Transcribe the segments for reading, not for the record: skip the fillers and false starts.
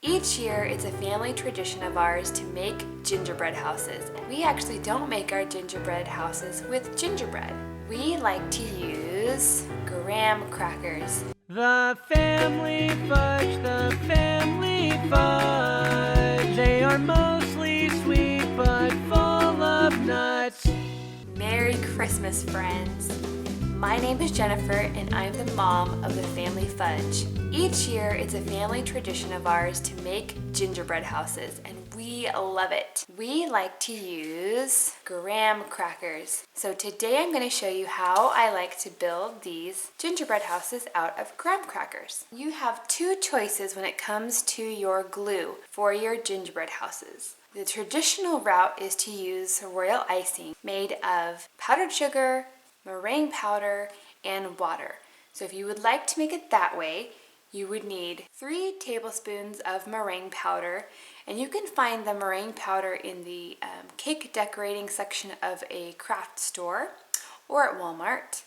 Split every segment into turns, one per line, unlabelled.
Each year, it's a family tradition of ours to make gingerbread houses. We actually don't make our gingerbread houses with gingerbread. We like to use graham crackers.
The family fudge, the family fudge. They are mostly sweet but full of nuts.
Merry Christmas, friends! My name is Jennifer and I'm the mom of the family Fudge. Each year, it's a family tradition of ours to make gingerbread houses and we love it. We like to use graham crackers. So today I'm going to show you how I like to build these gingerbread houses out of graham crackers. You have two choices when it comes to your glue for your gingerbread houses. The traditional route is to use royal icing made of powdered sugar, meringue powder, and water. So if you would like to make it that way, you would need 3 tablespoons of meringue powder, and you can find the meringue powder in the cake decorating section of a craft store or at Walmart.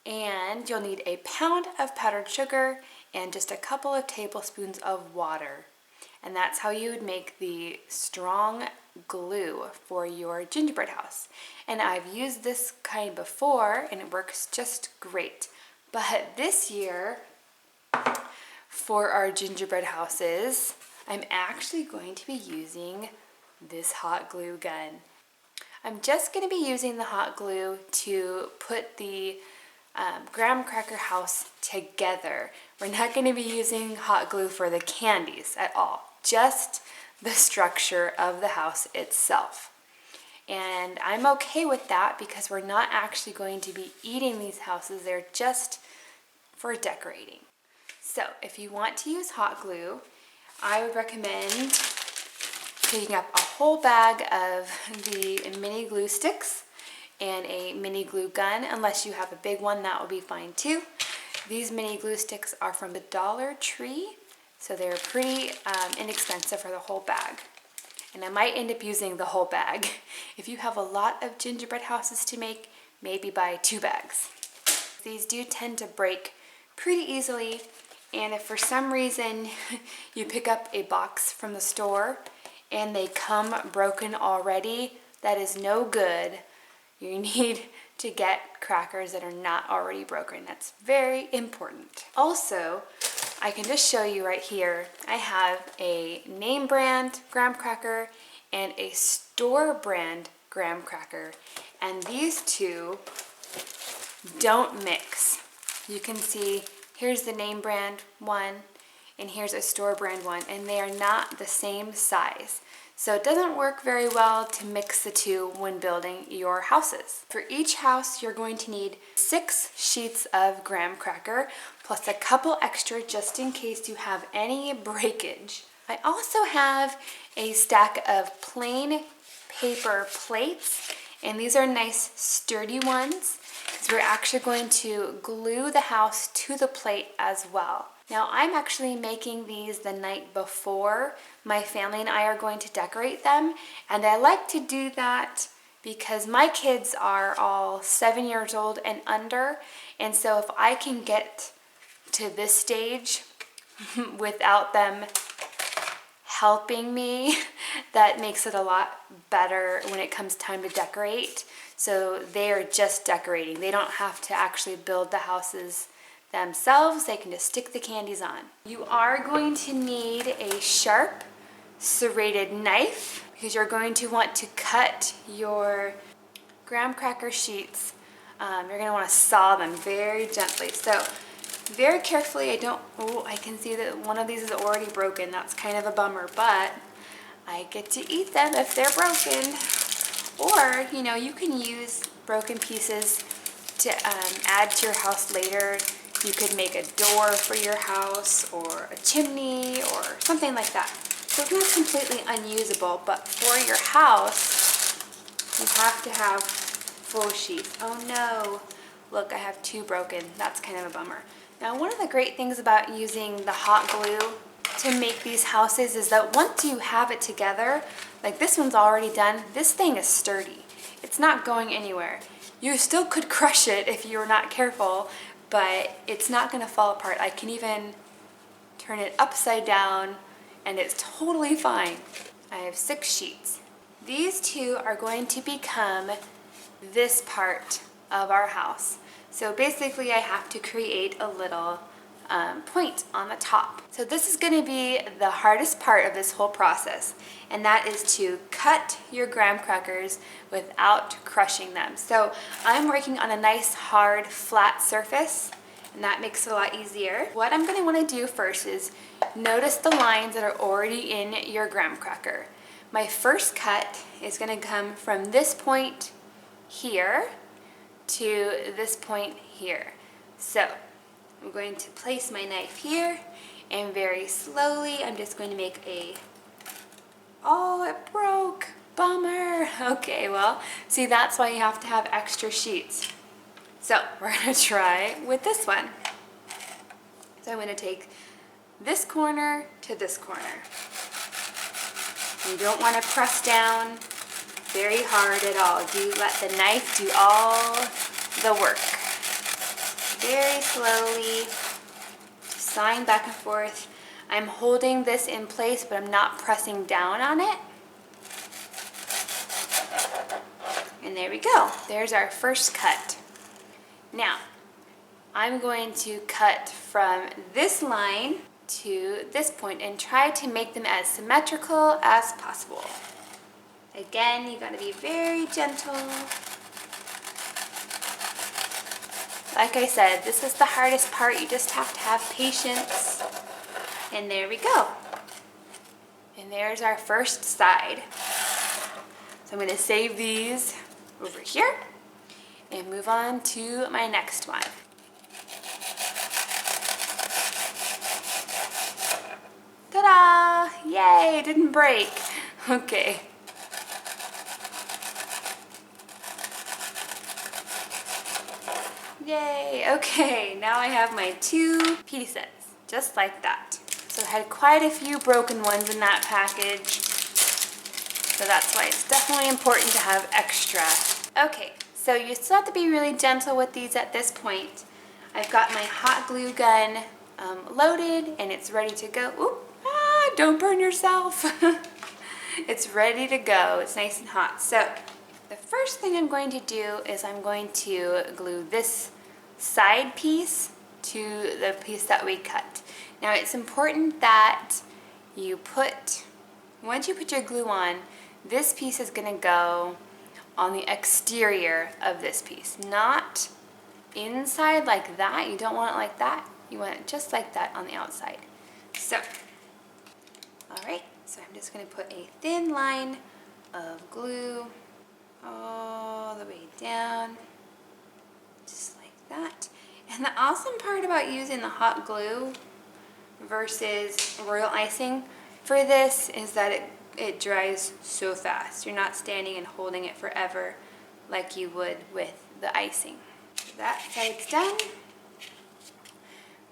And you'll need a pound of powdered sugar and just a couple of tablespoons of water. And that's how you would make the strong glue for your gingerbread house. And I've used this kind before and it works just great. But this year, for our gingerbread houses, I'm actually going to be using this hot glue gun. I'm just going to be using the hot glue to put the graham cracker house together. We're not going to be using hot glue for the candies at all, just the structure of the house itself. And I'm okay with that because we're not actually going to be eating these houses, they're just for decorating. So if you want to use hot glue, I would recommend picking up a whole bag of the mini glue sticks and a mini glue gun. Unless you have a big one, that would be fine too. These mini glue sticks are from the Dollar Tree, so they're pretty inexpensive for the whole bag. And I might end up using the whole bag. If you have a lot of gingerbread houses to make, maybe buy 2 bags. These do tend to break pretty easily, and if for some reason you pick up a box from the store and they come broken already, that is no good. You need to get crackers that are not already broken. That's very important. Also, I can just show you right here, I have a name brand graham cracker and a store brand graham cracker, and these two don't mix. You can see here's the name brand one and here's a store brand one, and they are not the same size. So it doesn't work very well to mix the two when building your houses. For each house, you're going to need 6 sheets of graham cracker, plus a couple extra just in case you have any breakage. I also have a stack of plain paper plates, and these are nice sturdy ones, because we're actually going to glue the house to the plate as well. Now I'm actually making these the night before my family and I are going to decorate them, and I like to do that because my kids are all 7 years old and under, and so if I can get to this stage without them helping me, that makes it a lot better when it comes time to decorate. So they are just decorating. They don't have to actually build the houses themselves. They can just stick the candies on. You are going to need a sharp serrated knife because you're going to want to cut your graham cracker sheets. You're going to want to saw them very gently. So very carefully, I can see that one of these is already broken. That's kind of a bummer, but I get to eat them if they're broken. Or, you know, you can use broken pieces to add to your house later. You could make a door for your house or a chimney or something like that. So it's not completely unusable, but for your house, you have to have full sheets. Oh no, look, I have 2 broken. That's kind of a bummer. Now, one of the great things about using the hot glue to make these houses is that once you have it together, like this one's already done, this thing is sturdy. It's not going anywhere. You still could crush it if you're not careful, but it's not going to fall apart. I can even turn it upside down and it's totally fine. I have 6 sheets. These 2 are going to become this part of our house. So basically I have to create a little point on the top. So this is going to be the hardest part of this whole process, and that is to cut your graham crackers without crushing them. So I'm working on a nice hard flat surface, and that makes it a lot easier. What I'm going to want to do first is notice the lines that are already in your graham cracker. My first cut is going to come from this point here to this point here. So I'm going to place my knife here, and very slowly I'm just going to make a, oh, it broke, bummer. Okay, well, see, that's why you have to have extra sheets. So we're going to try with this one. So I'm going to take this corner to this corner. You don't want to press down very hard at all. You let the knife do all the work. Very slowly, just sawing back and forth. I'm holding this in place, but I'm not pressing down on it. And there we go. There's our first cut. Now, I'm going to cut from this line to this point and try to make them as symmetrical as possible. Again, you gotta be very gentle. Like I said, this is the hardest part. You just have to have patience. And there we go. And there's our first side. So I'm going to save these over here and move on to my next one. Ta-da! Yay, it didn't break. Okay. Yay, okay, now I have my 2 pieces, just like that. So I had quite a few broken ones in that package, so that's why it's definitely important to have extra. Okay, so you still have to be really gentle with these at this point. I've got my hot glue gun loaded, and it's ready to go. Oop, don't burn yourself. It's ready to go, it's nice and hot. So the first thing I'm going to do is I'm going to glue this side piece to the piece that we cut. Now it's important that you once you put your glue on, this piece is going to go on the exterior of this piece, not inside like that. You don't want it like that. You want it just like that on the outside. So, alright, so I'm just going to put a thin line of glue all the way down, just like that. And the awesome part about using the hot glue versus royal icing for this is that it dries so fast. You're not standing and holding it forever like you would with the icing. So that side's done.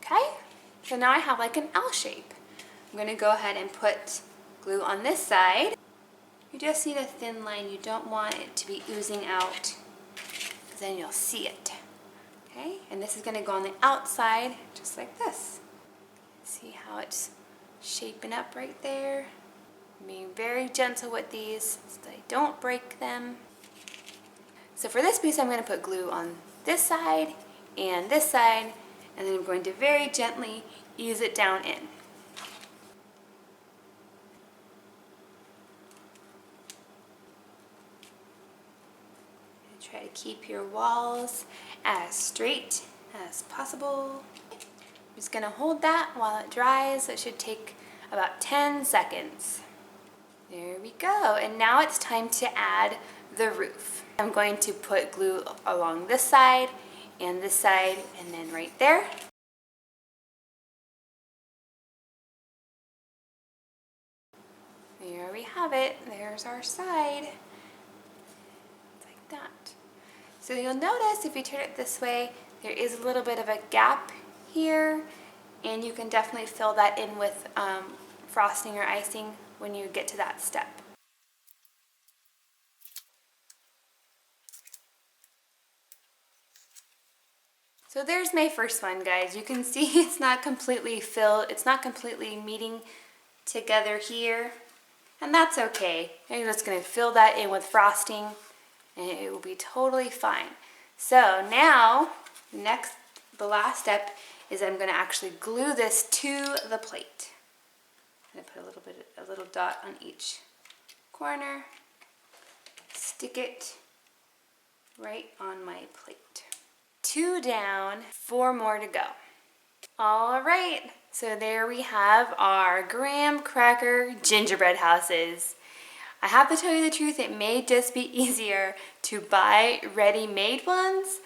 Okay, so now I have like an L shape. I'm going to go ahead and put glue on this side. You just need a thin line. You don't want it to be oozing out, because then you'll see it. Okay, and this is going to go on the outside, just like this. See how it's shaping up right there? Being very gentle with these so I don't break them. So for this piece, I'm going to put glue on this side, and then I'm going to very gently ease it down in. Try to keep your walls as straight as possible. I'm just going to hold that while it dries. It should take about 10 seconds. There we go. And now it's time to add the roof. I'm going to put glue along this side, and then right there. There we have it. There's our side. Like that. So you'll notice if you turn it this way, there is a little bit of a gap here, and you can definitely fill that in with frosting or icing when you get to that step. So there's my first one, guys. You can see it's not completely filled, it's not completely meeting together here, and that's okay. I'm just going to fill that in with frosting and it will be totally fine. So now, the last step is I'm going to actually glue this to the plate. I'm going to put a little dot on each corner, stick it right on my plate. 2 down, 4 more to go. All right, so there we have our graham cracker gingerbread houses. I have to tell you the truth, it may just be easier to buy ready-made ones,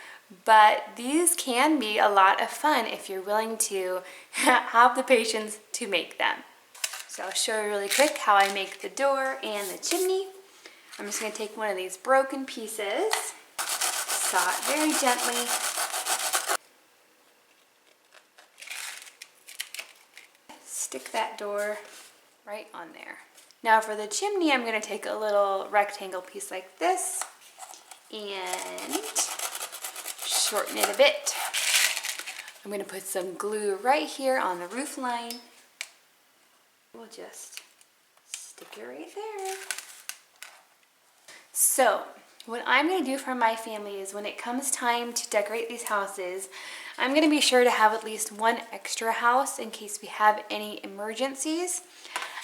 but these can be a lot of fun if you're willing to have the patience to make them. So I'll show you really quick how I make the door and the chimney. I'm just going to take one of these broken pieces, saw it very gently, stick that door right on there. Now for the chimney, I'm going to take a little rectangle piece like this and shorten it a bit. I'm going to put some glue right here on the roof line. We'll just stick it right there. So what I'm going to do for my family is when it comes time to decorate these houses, I'm going to be sure to have at least one extra house in case we have any emergencies.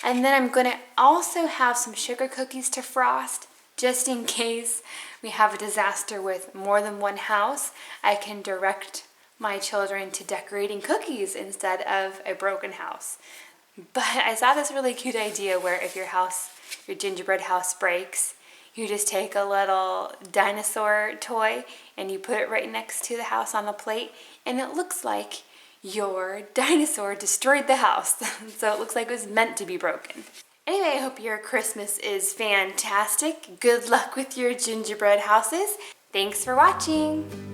And then I'm going to also have some sugar cookies to frost just in case we have a disaster with more than one house. I can direct my children to decorating cookies instead of a broken house. But I saw this really cute idea where if your gingerbread house breaks, you just take a little dinosaur toy and you put it right next to the house on the plate, and it looks like your dinosaur destroyed the house. So it looks like it was meant to be broken. Anyway, I hope your Christmas is fantastic. Good luck with your gingerbread houses. Thanks for watching.